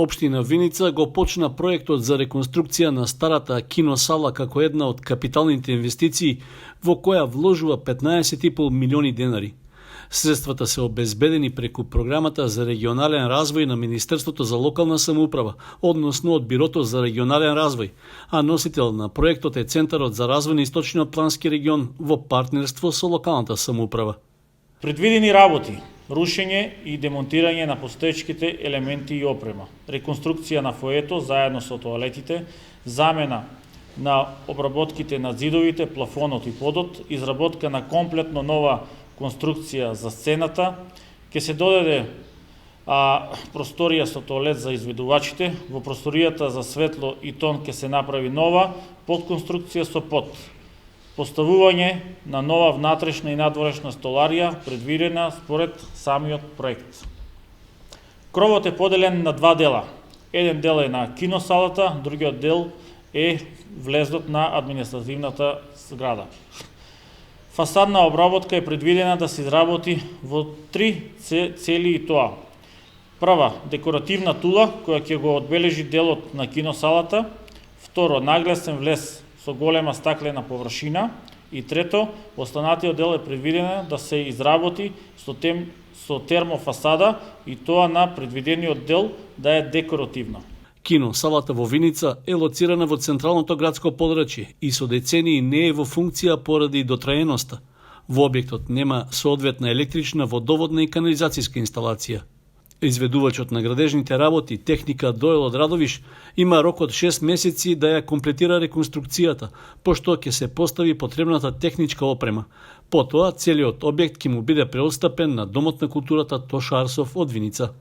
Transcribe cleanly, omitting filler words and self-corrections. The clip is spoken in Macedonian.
Општина Виница го почна проектот за реконструкција на старата киносала како една од капиталните инвестиции во која вложува 15,5 милиони денари. Средствата се обезбедени преку програмата за регионален развој на Министерството за локална самоуправа, односно од Бирото за регионален развој, а носител на проектот е Центарот за развој на Источниот плански регион во партнерство со локалната самоуправа. Предвидени работи: рушење и демонтирање на постоечките елементи и опрема, реконструкција на фоето заедно со тоалетите, замена на обработките на зидовите, плафонот и подот, изработка на комплетно нова конструкција за сцената, ќе се додаде просторија со тоалет за изведувачите, во просторијата за светло и тон ќе се направи нова подконструкција со под. Поставување на нова внатрешна и надворешна столарија предвидена според самиот проект. Кровот е поделен на два дела. Еден дел е на киносалата, другиот дел е влездот на административната зграда. Фасадна обработка е предвидена да се изработи во три цели и тоа. Прва, декоративна тула која ќе го одбележи делот на киносалата. Второ, нагласен влез со голема стаклена површина. И трето, останатиот дел е предвидено да се изработи со термофасада и тоа на предвидениот дел да е декоративна. Киносалата во Виница е лоцирана во централното градско подрачје и со децении не е во функција поради дотраеноста. Во објектот нема соодветна електрична, водоводна и канализацијска инсталација. Изведувачот на градежните работи, техника Доел Радовиш, има рок од 6 месеци да ја комплетира реконструкцијата, пошто ќе се постави потребната техничка опрема. Потоа, целиот објект ќе му биде преостапен на Домот на културата Тоша Арсов од Виница.